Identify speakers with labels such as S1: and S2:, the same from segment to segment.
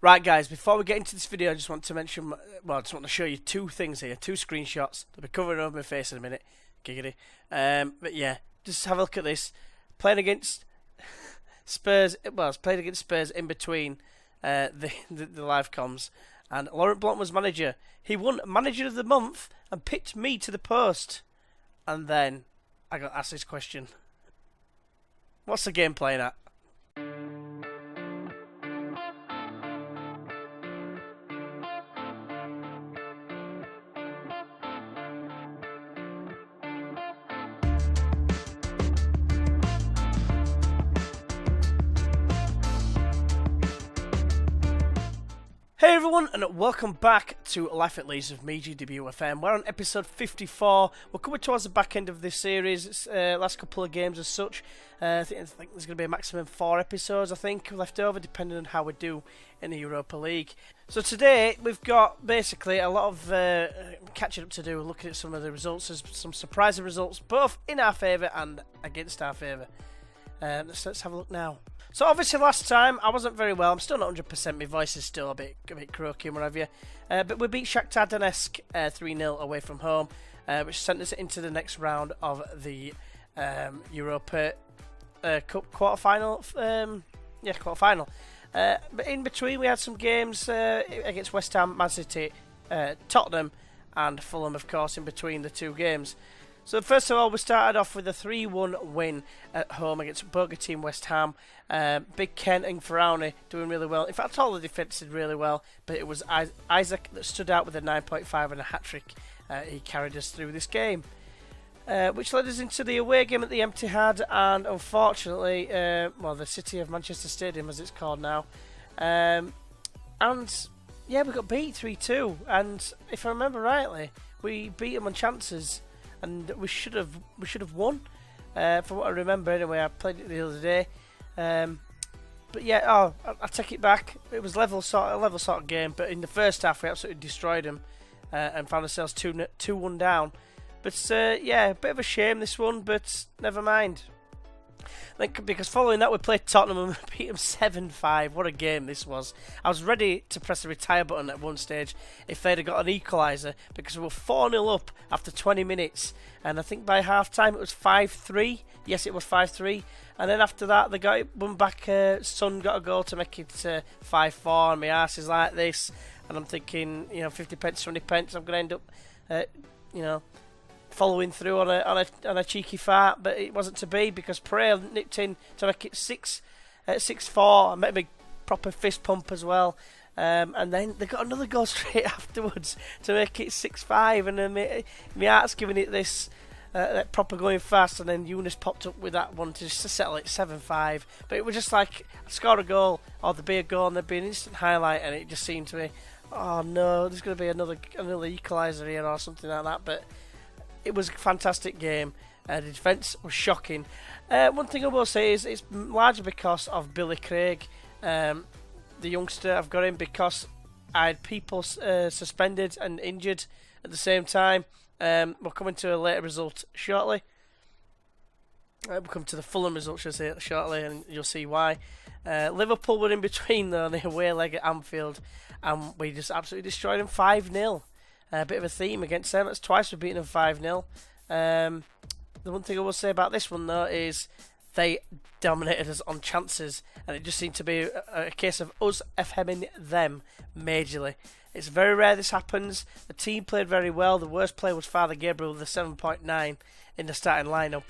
S1: Right guys, before we get into this video I just want to mention, I just want to show you two things here, two screenshots. They'll be covering over my face in a minute, giggity. But yeah, just have a look at this. Playing against Spurs, it's played against Spurs in between the live comms, and Laurent Blanc was manager. He won Manager of the Month and picked me to the post. And then I got asked this question. What's the game playing at? Hey everyone, and welcome back to Life at Leeds with me, GWFM. We're on episode 54. We're coming towards the back end of this series. It's last couple of games as such. I think there's going to be a maximum 4 episodes, I think, left over, depending on how we do in the Europa League. So today, we've got basically a lot of catching up to do, looking at some of the results. There's some surprising results, both in our favour and against our favour. Let's have a look now. So obviously last time I wasn't very well. I'm still not 100%. My voice is still a bit croaky and what have you. But we beat Shakhtar Donetsk 3-0 away from home, which sent us into the next round of the Europa Cup quarter final. Quarter final. But in between we had some games against West Ham, Man City, Tottenham, and Fulham, of course, in between the two games. So first of all, we started off with a 3-1 win at home against Burger Team West Ham. Big Ken and Faraoni doing really well. In fact, all the defence did really well, but it was Isaac that stood out with a 9.5 and a hat-trick. He carried us through this game, which led us into the away game at the Etihad, and unfortunately, the City of Manchester Stadium, as it's called now. And yeah, we got beat 3-2, and if I remember rightly, we beat them on chances. And we should have won, from what I remember anyway. I played it the other day, but yeah. I take it back. It was a level sort of game. But in the first half, we absolutely destroyed them and found ourselves 2-1 down. But yeah, a bit of a shame this one, but never mind. Because following that, we played Tottenham and we beat them 7-5. What a game this was. I was ready to press the retire button at one stage if they'd have got an equaliser, because we were 4-0 up after 20 minutes. And I think by half-time it was 5-3. Yes, it was 5-3. And then after that, they got it one back. Son got a goal to make it 5-4. And my arse is like this. And I'm thinking, 50 pence, 20 pence, I'm going to end up, following through on a cheeky fart, but it wasn't to be, because Pereira nipped in to make it 6-4 and made a big proper fist pump as well. And then they got another goal straight afterwards to make it 6-5, and then my heart's giving it this proper going fast, and then Eunice popped up with that one to settle it 7-5. But it was just like, score a goal or there'd be a goal and there'd be an instant highlight, and it just seemed to me, oh no, there's going to be another equaliser here or something like that. But it was a fantastic game. The defence was shocking. One thing I will say is it's largely because of Billy Craig, the youngster. I've got him because I had people suspended and injured at the same time. We're coming to a later result shortly. We'll come to the Fulham result, should I say, shortly, and you'll see why. Liverpool were in between though, on the away leg at Anfield, and we just absolutely destroyed them 5-0. A bit of a theme against them. That's twice we've beaten them 5-0. The one thing I will say about this one, though, is they dominated us on chances, and it just seemed to be a case of us FMing them majorly. It's very rare this happens. The team played very well. The worst player was Father Gabriel with a 7.9 in the starting lineup.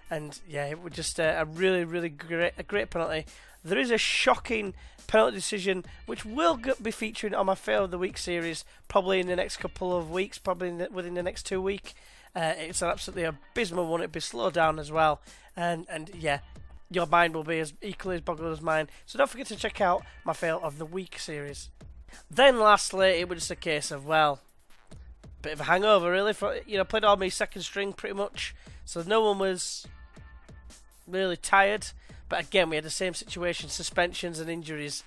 S1: And yeah, it was just a really, really great penalty. There is a shocking penalty decision which will be featuring on my Fail of the Week series probably in the next couple of weeks, probably within the next 2 weeks. It's an absolutely abysmal one. It'll be slowed down as well, and yeah, your mind will be as equally as boggled as mine. So don't forget to check out my Fail of the Week series. Then lastly, it was just a case of, bit of a hangover really. Played all my second string pretty much, so no one was really tired. But again, we had the same situation, suspensions and injuries,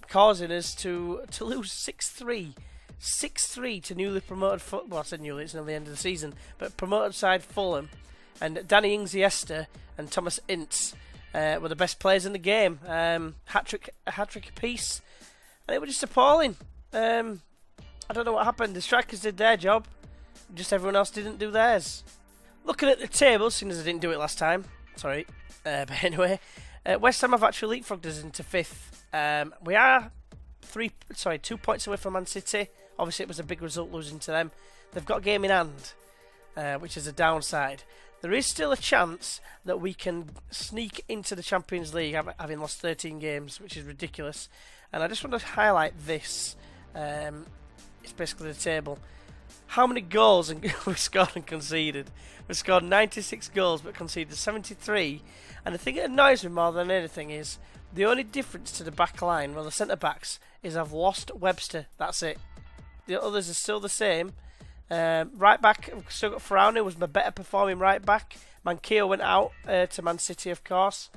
S1: causing us to lose 6-3. 6-3 to newly promoted Fulham. Well, I said newly, it's nearly the end of the season. But promoted side Fulham. And Danny Ings-Iniesta and Thomas Ince were the best players in the game. Hat-trick apiece. and it was just appalling. I don't know what happened. The strikers did their job, just everyone else didn't do theirs. Looking at the table, seeing as I didn't do it last time, sorry, but anyway, West Ham have actually leapfrogged us into 5th. We are 2 points away from Man City. Obviously, it was a big result losing to them. They've got a game in hand, which is a downside. There is still a chance that we can sneak into the Champions League, having lost 13 games, which is ridiculous. And I just want to highlight this. It's basically the table. How many goals we scored and conceded? We scored 96 goals but conceded 73. And the thing that annoys me more than anything is the only difference to the back line, well, the centre-backs, is I've lost Webster. That's it. The others are still the same. Right back, I've still got Faraoni, who was my better performing right back. Manquillo went out to Man City, of course.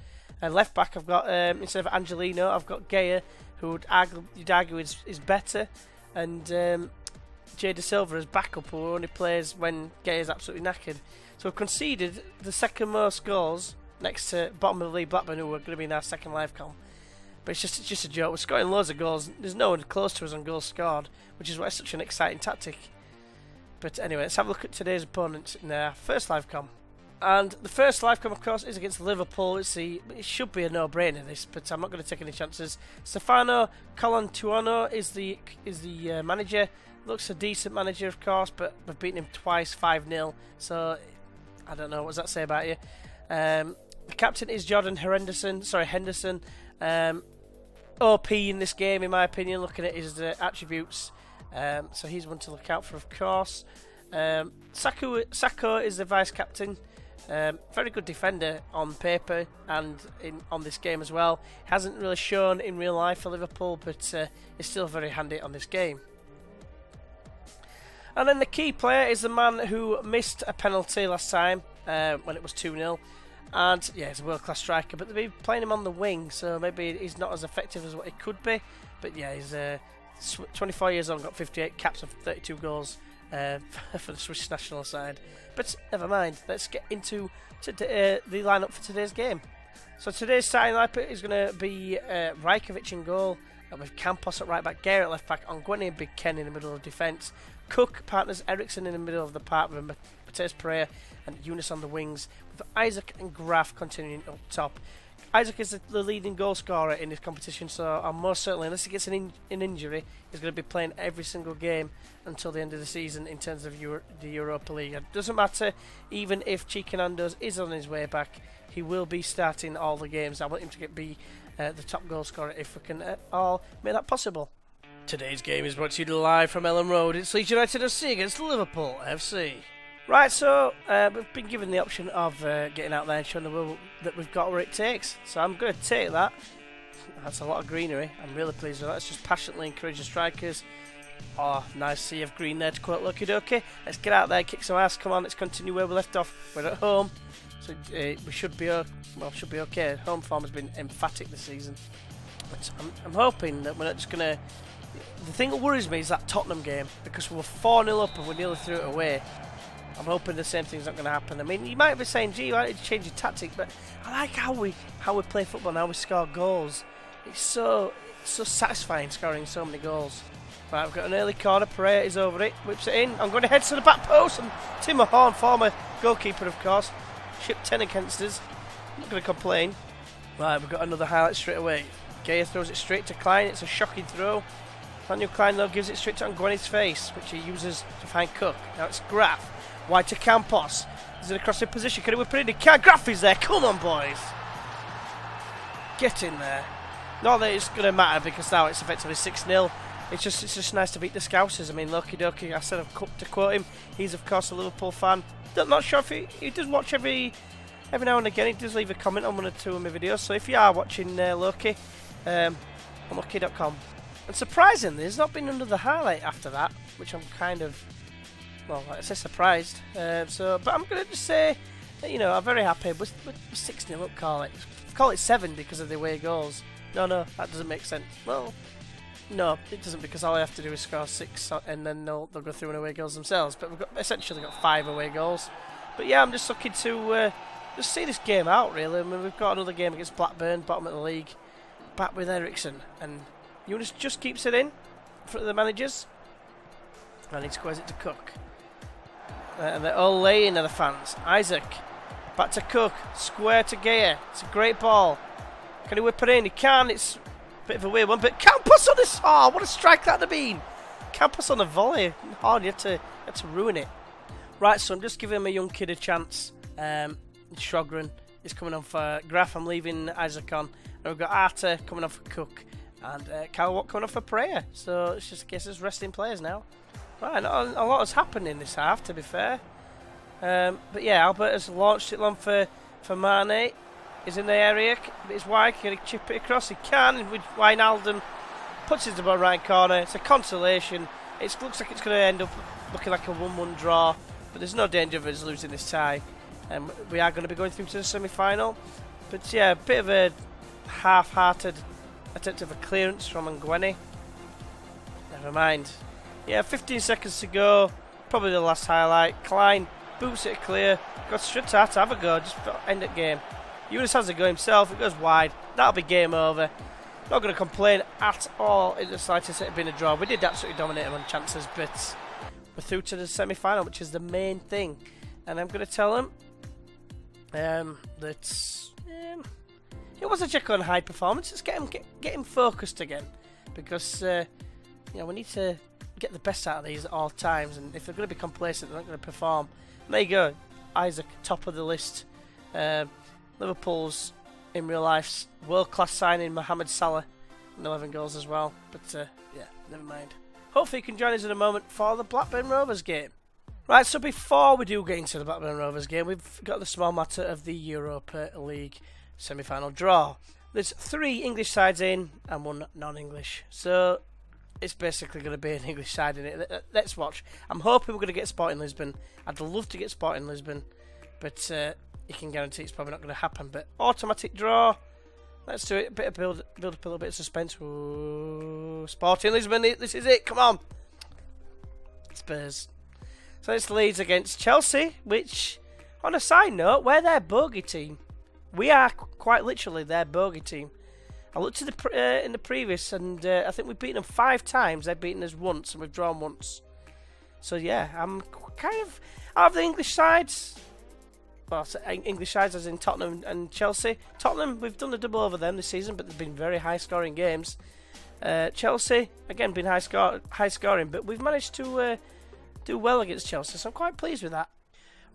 S1: Left back, I've got, instead of Angelino, I've got Gea, who you'd argue is better. And Jay De Silva as backup, who only plays when Gea is absolutely knackered. So we've conceded the second most goals next to bottom of the league Blackburn, who are going to be in our second live com. But it's just a joke. We're scoring loads of goals. There's no one close to us on goals scored, which is why it's such an exciting tactic. But anyway, let's have a look at today's opponents in our first live com. And the first live com, of course, is against Liverpool. It should be a no-brainer, this, but I'm not going to take any chances. Stefano Colantuono is the manager. Looks a decent manager, of course, but we've beaten him twice, 5-0. So I don't know, what does that say about you? The captain is Jordan Henderson. OP in this game, in my opinion, looking at his attributes. So he's one to look out for, of course. Sacco is the vice captain. Very good defender on paper and on this game as well. Hasn't really shown in real life for Liverpool, but is still very handy on this game. And then the key player is the man who missed a penalty last time when it was 2-0. And yeah, he's a world-class striker, but they've been playing him on the wing, so maybe he's not as effective as what he could be. But yeah, he's 24 years old, got 58 caps and 32 goals for the Swiss national side. But never mind, let's get into the lineup for today's game. So today's starting lineup is going to be Rajkovic in goal, with Campos at right back, Gare at left back, Ongwene and Big Ken in the middle of defence, Cook partners Ericsson in the middle of the park with Mateus Pereira and Eunice on the wings, with Isaac and Graf continuing up top. Isaac is the leading goal scorer in this competition, so I'm most certainly, unless he gets an injury, he's going to be playing every single game until the end of the season in terms of the Europa League. It doesn't matter, even if Chicanandos is on his way back, he will be starting all the games. I want him to be the top goal scorer if we can all make that possible. Today's game is brought to you live from Ellen Road. It's Leeds United FC against Liverpool FC. Right, so we've been given the option of getting out there and showing the world that we've got what it takes. So I'm going to take that. That's a lot of greenery. I'm really pleased with that. Let's just passionately encourage the strikers. Oh, nice sea of green there to quote Lucky Ducky. Let's get out there, kick some ass. Come on, let's continue where we left off. We're at home, so we should be okay. Home form has been emphatic this season. But I'm hoping that we're not just going to... The thing that worries me is that Tottenham game, because we were 4-0 up and we nearly threw it away. I'm hoping the same thing's not going to happen. I mean, you might be saying, gee, why don't you change your tactic? But I like how we play football now. We score goals. It's so satisfying scoring so many goals. Right, we've got an early corner. Pereira is over it. Whips it in. I'm going to head to the back post. And Timo Horn, former goalkeeper, of course, shipped 10 against us. I'm not going to complain. Right, we've got another highlight straight away. Gaya throws it straight to Klein. It's a shocking throw. Daniel Klein, though, gives it straight to Ongwene's face, which he uses to find Cook. Now it's Graf. Wide to Campos. He's in a crossing position. Can he whip it in? He can't. Graf is there. Come on, boys. Get in there. Not that it's going to matter because now it's effectively 6-0. It's just nice to beat the Scousers. I mean, Loki Doki, I said to quote him, he's of course a Liverpool fan. Not sure if he does watch every now and again. He does leave a comment on one or two of my videos. So if you are watching Loki, on Loki.com. And surprisingly, there's not been another highlight after that, which I'm kind of, well, like I say, surprised. But I'm going to just say, you know, I'm very happy. We're 6-0 up, call it 7 because of the away goals. No, that doesn't make sense. Well, no, it doesn't, because all I have to do is score 6 and then they'll go through and away goals themselves. But we've essentially got 5 away goals. But yeah, I'm just looking to just see this game out, really. I mean, we've got another game against Blackburn, bottom of the league, back with Ericsson. And Eunice just keeps it in front of the managers. And he squares it to Cook. And they're all laying are the fans. Isaac. Back to Cook. Square to Gea. It's a great ball. Can he whip it in? He can. It's a bit of a weird one. But Campos on this. Oh, what a strike that would have been. Campos on the volley. Hard. You had to ruin it. Right, so I'm just giving him a young kid a chance. Shogren is coming on for Graf. I'm leaving Isaac on. And we've got Arta coming on for Cook. And Kyle Watt coming on for Prayer. So it's just a case of resting players now. Right, a lot has happened in this half, to be fair. But yeah, Albert has launched it long for Mane. He's in the area. It's wide. Can he chip it across? He can. With Wijnaldum puts it to the bottom right corner. It's a consolation. It looks like it's going to end up looking like a 1-1 draw. But there's no danger of us losing this tie. We are going to be going through to the semi-final. But yeah, a bit of a half-hearted attempt of a clearance from Ngueni. Never mind. Yeah, 15 seconds to go. Probably the last highlight. Klein boots it clear. Got straight to have a go. Just end the game. Eunice has a go himself. It goes wide. That'll be game over. Not going to complain at all in the slightest. It had been a draw. We did absolutely dominate them on chances, but we're through to the semi-final, which is the main thing. And I'm going to tell them that it was a Jekyll and Hyde performance. Let's get him focused again, because we need to get the best out of these at all times, and if they're going to be complacent, they're not going to perform. And there you go, Isaac, top of the list. Liverpool's in real life's world-class signing, Mohamed Salah, and 11 goals as well. But yeah, never mind. Hopefully you can join us in a moment for the Blackburn Rovers game. Right, so before we do get into the Blackburn Rovers game, we've got the small matter of the Europa League semi-final draw. There's 3 English sides in and 1 non-English, so it's basically going to be an English side in it. Let's watch. I'm hoping we're going to get Sporting Lisbon. I'd love to get Sporting Lisbon, but you can guarantee it's probably not going to happen. But automatic draw. Let's do it. A bit of build up a little bit of suspense. Ooh, Sporting Lisbon. This is it. Come on. Spurs. So it's Leeds against Chelsea, which, on a side note, we're their bogey team. We are quite literally their bogey team. I looked at in the previous, and I think we've beaten them 5 times. They've beaten us once, and we've drawn once. So yeah, I'm kind of out of the English sides. Well, English sides as in Tottenham and Chelsea. Tottenham, we've done a double over them this season, but they've been very high-scoring games. Chelsea, again, been high-scoring, but we've managed to do well against Chelsea, so I'm quite pleased with that.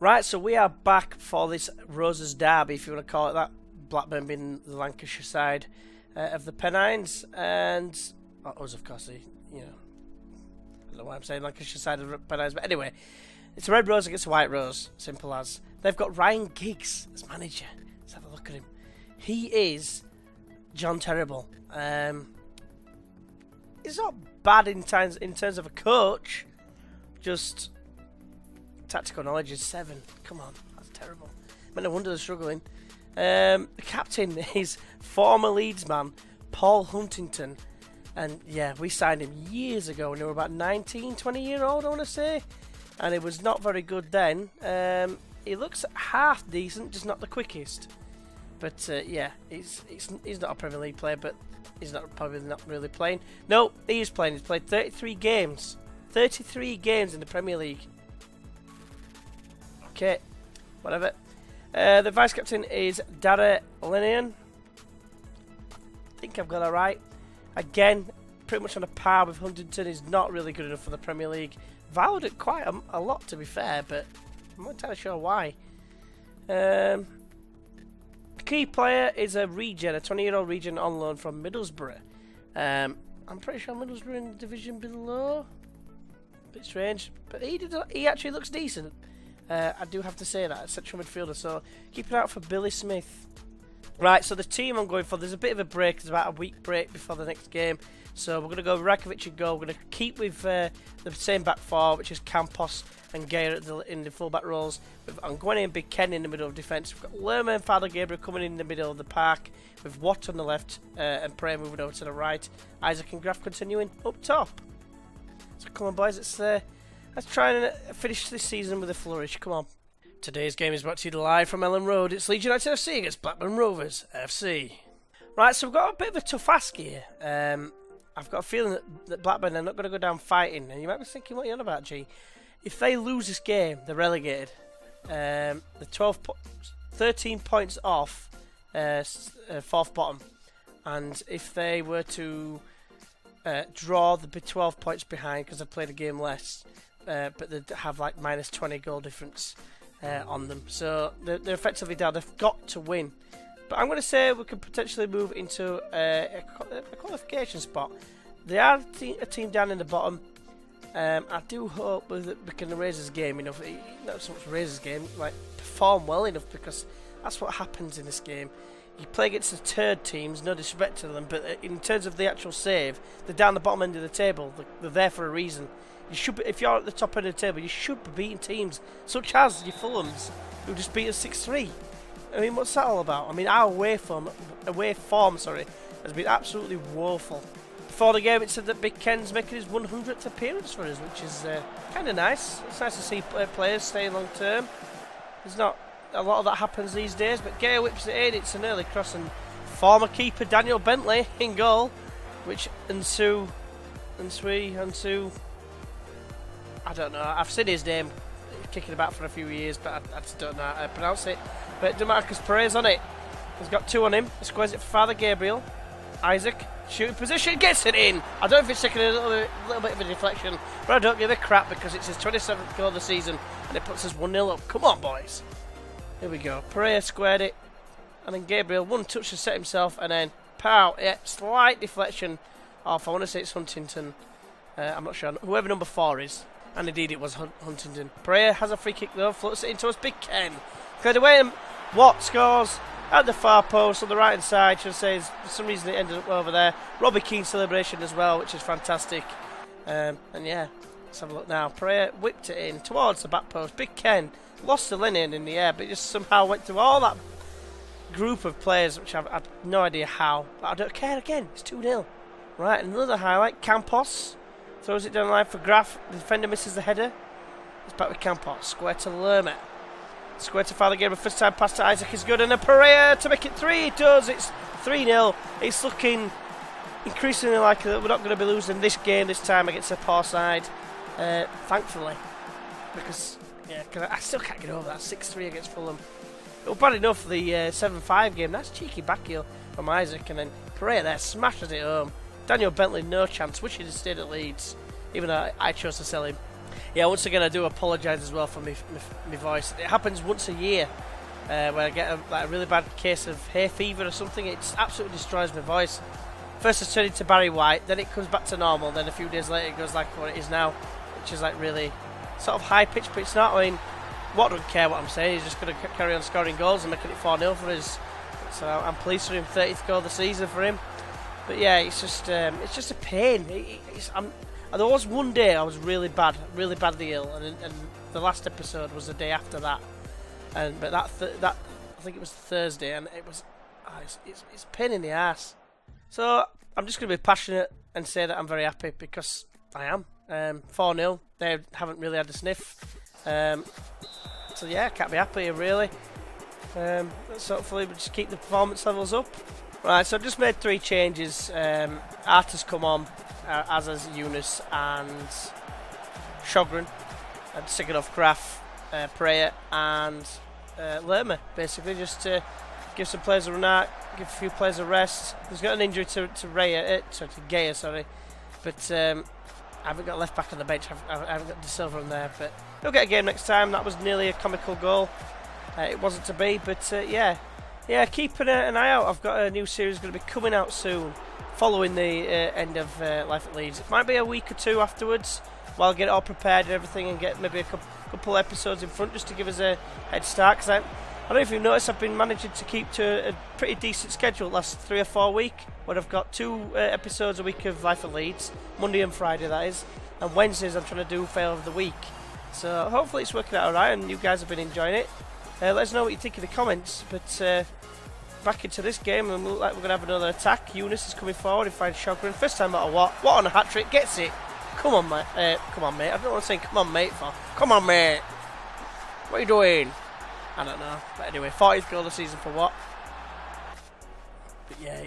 S1: Right, so we are back for this Roses derby, if you want to call it that. Blackburn being the Lancashire side of the Pennines, and us, of course, I don't know why I'm saying Lancashire side of the Pennines, but anyway, it's a red rose against a white rose, simple as. They've got Ryan Giggs as manager. Let's have a look at him. He is John Terrible. He's not bad in terms of a coach, just tactical knowledge is 7. Come on, that's terrible. No wonder they're struggling. The captain is former Leeds man Paul Huntington, and yeah, we signed him years ago when he was about 19, 20 year old, I want to say, and it was not very good then. He looks half decent, just not the quickest. But yeah, he's not a Premier League player, but he's probably not really playing. No, he is playing. He's played 33 games. 33 games in the Premier League. Okay, whatever. The vice captain is Dara Linian. I think I've got that right. Again, pretty much on a par with Huntington. He's not really good enough for the Premier League. Valued it quite a lot, to be fair, but I'm not entirely sure why. The key player is a 20-year-old regen on loan from Middlesbrough. I'm pretty sure Middlesbrough in the division below. Bit strange, but he actually looks decent. I do have to say that, a central midfielder, so keep it out for Billy Smith. Right, so the team I'm going for, there's a bit of a break, there's about a week break before the next game, so we're going to go Rakovic in goal. We're going to keep with the same back four, which is Campos and Gea in the full back roles, with Ngueni and Big Ken in the middle of defence. We've got Lerma and Father Gabriel coming in the middle of the park, with Watt on the left and Prey moving over to the right. Isaac and Graf continuing up top. So come on boys, let's try and finish this season with a flourish. Come on. Today's game is brought to you live from Ellen Road. It's Leeds United FC against Blackburn Rovers FC. Right, so we've got a bit of a tough ask here. I've got a feeling that Blackburn are not going to go down fighting. And you might be thinking, what are you on about, G? If they lose this game, they're relegated. The 13 points off fourth bottom. And if they were to draw, they'd be 12 points behind because they've played a game less. But they'd have like minus 20 goal difference on them. So they're effectively down. They've got to win. But I'm going to say we could potentially move into a qualification spot. They are a team down in the bottom. I do hope that we can raise this game enough. Not so much raise this game, like perform well enough, because that's what happens in this game. You play against the third teams, no disrespect to them, but in terms of the actual save, they're down the bottom end of the table. They're there for a reason. You should be, if you're at the top end of the table, you should be beating teams such as your Fulhams, who just beat us 6-3. I mean, what's that all about? I mean, our away form, has been absolutely woeful. Before the game, it said that Big Ken's making his 100th appearance for us, which is kind of nice. It's nice to see players staying long term. There's not a lot of that happens these days, but Gale whips it in. It's an early cross, and former keeper Daniel Bentley in goal, which Nsu, I don't know. I've seen his name kicking about for a few years, but I just don't know how to pronounce it. But DeMarcus Perez on it. He's got two on him. He squares it for Father Gabriel. Isaac, shooting position, gets it in. I don't know if it's taking a little bit of a deflection, but I don't give a crap because it's his 27th goal of the season and it puts us 1-0 up. Come on, boys. Here we go. Perez squared it. And then Gabriel, one touch to set himself, and then pow. Yeah, slight deflection off. I want to say it's Huntington. I'm not sure. Whoever number 4 is. And indeed it was Huntington. Pereira has a free kick though, floats it into us. Big Ken. Cleared away, and Watt scores at the far post on the right hand side. Should say for some reason it ended up over there. Robbie Keane celebration as well, which is fantastic. And yeah, let's have a look now. Pereira whipped it in towards the back post. Big Ken lost the linen in the air, but it just somehow went through all that group of players, which I've no idea how. But I don't care again. It's 2-0. Right, another highlight. Campos throws it down the line for Graf. The defender misses the header. It's back with Campos. Square to Lerma. Square to Father Gabriel. First time pass to Isaac is good. And a Pereira to make it 3. It does. It's 3-0. It's looking increasingly like we're not going to be losing this game this time against a poor side. Thankfully. Because I still can't get over that 6-3 against Fulham. It was bad enough the 7-5 game. That's cheeky back heel from Isaac. And then Pereira there smashes it home. Daniel Bentley, no chance. Wish he'd have stayed at Leeds, even though I chose to sell him. Yeah, once again, I do apologise as well for my voice. It happens once a year where I get a really bad case of hay fever or something. It absolutely destroys my voice. First I turn into Barry White, then it comes back to normal, then a few days later it goes like what it is now, which is like really sort of high pitched, but it's not. I mean, Watt doesn't care what I'm saying. He's just going to carry on scoring goals and making it 4-0 for us. So I'm pleased for him. 30th goal of the season for him. But yeah, it's just a pain. There was one day I was really badly ill, and the last episode was the day after that. But that I think it was Thursday, and it was it's a pain in the ass. So I'm just going to be passionate and say that I'm very happy because I am. 4-0. They haven't really had a sniff. So yeah, I can't be happier really. Let's hopefully we just keep the performance levels up. Right, so I've just made 3 changes. Arta's come on, as has Eunice and Shogren, and Siganov, Graf, Pereira and Lerma, basically, just to give some players a run out, give a few players a rest. He's got an injury to Gea, sorry, but I haven't got left back on the bench. I haven't got De Silva in there, but he'll get a game next time. That was nearly a comical goal. It wasn't to be, but yeah, keep an eye out. I've got a new series going to be coming out soon, following the end of Life at Leeds. It might be a week or 2 afterwards, while I get it all prepared and everything, and get maybe a couple episodes in front just to give us a head start. Because I don't know if you've noticed, I've been managing to keep to a pretty decent schedule the last 3 or 4 weeks, where I've got 2 episodes a week of Life at Leeds, Monday and Friday that is, and Wednesdays I'm trying to do Fail of the Week. So hopefully it's working out alright, and you guys have been enjoying it. Let us know what you think in the comments. But back into this game, and we look like we're going to have another attack. Eunice is coming forward. He finds Shogren. First time out of Watt on a hat trick. Gets it. Come on, mate. Come on, mate. I don't know what I'm saying come on, mate for. Come on, mate. What are you doing? I don't know. But anyway, 40th goal of the season for Watt. But yeah,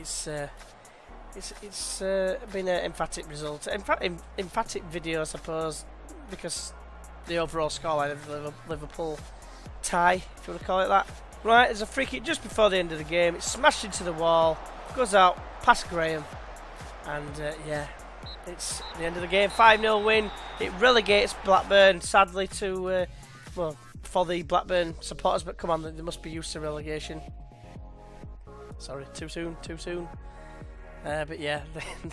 S1: it's been an emphatic result. Emphatic video, I suppose, because the overall scoreline of the Liverpool tie, if you want to call it that. Right, there's a free kick just before the end of the game. It's smashed into the wall, goes out past Graham, and yeah, it's the end of the game. 5-0 win. It relegates Blackburn, sadly, to well, for the Blackburn supporters. But come on, they must be used to relegation. Sorry, too soon. But yeah,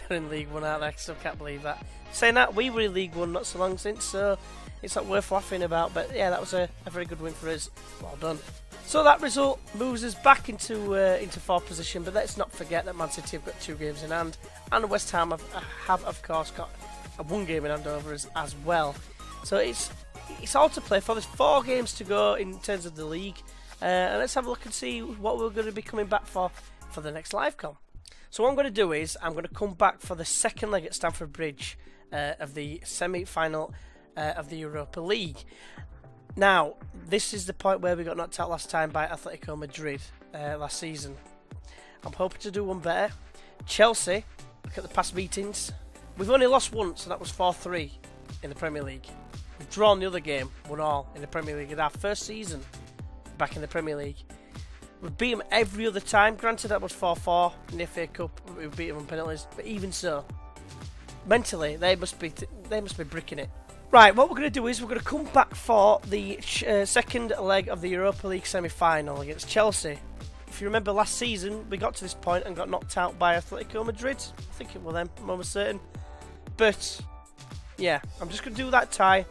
S1: they're in League One, aren't they? I still can't believe that. Saying that, we were in League One not so long since, so it's not worth laughing about. But yeah, that was a very good win for us. Well done. So that result moves us back into 4th position. But let's not forget that Man City have got 2 games in hand, and West Ham have of course got a 1 game in hand over us as well. So it's all to play for. There's 4 games to go in terms of the league, and let's have a look and see what we're going to be coming back for the next LiveCom. So what I'm going to do is I'm going to come back for the second leg at Stamford Bridge of the semi-final of the Europa League. Now, this is the point where we got knocked out last time by Atletico Madrid last season. I'm hoping to do one better. Chelsea, look at the past meetings. We've only lost once, and that was 4-3 in the Premier League. We've drawn the other game, 1-1 in the Premier League in our first season back in the Premier League. We've beat them every other time. Granted, that was 4-4 in the FA Cup. We beat them on penalties, but even so, mentally they must be bricking it. Right, what we're going to do is we're going to come back for the second leg of the Europa League semi-final against Chelsea. If you remember last season, we got to this point and got knocked out by Atletico Madrid. I think it was them, I'm almost certain. But yeah, I'm just going to do that tie.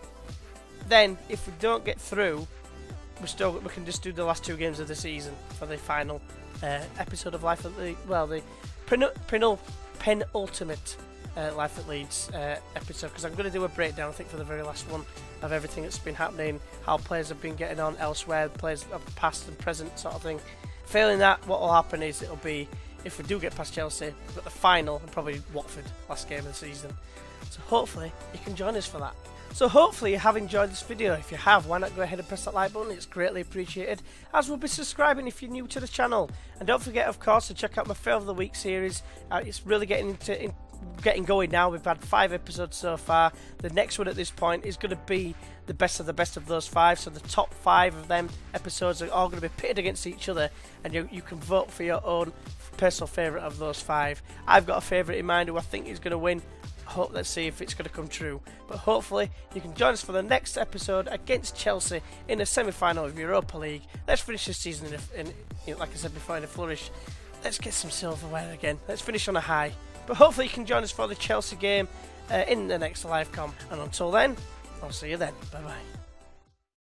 S1: Then, if we don't get through, we can just do the last 2 games of the season for the final episode of Life at the penultimate Life at Leeds episode, because I'm going to do a breakdown, I think, for the very last one of everything that's been happening, how players have been getting on elsewhere, players of past and present sort of thing. Failing that, what will happen is it'll be, if we do get past Chelsea, we've got the final and probably Watford last game of the season. So hopefully you can join us for that. So hopefully you have enjoyed this video. If you have, why not go ahead and press that like button? It's greatly appreciated, as will be subscribing if you're new to the channel. And don't forget, of course, to check out my Fail of the Week series. It's really getting going now. We've had 5 episodes so far. The next one at this point is going to be the best of those 5. So the top 5 of them episodes are all going to be pitted against each other, and you can vote for your own personal favourite of those 5. I've got a favourite in mind who I think is going to win. Let's see if it's going to come true. But hopefully you can join us for the next episode against Chelsea in the semi-final of Europa League. Let's finish this season in like I said before, in a flourish. Let's get some silverware again. Let's finish on a high. But hopefully you can join us for the Chelsea game in the next LiveCom. And until then, I'll see you then. Bye bye.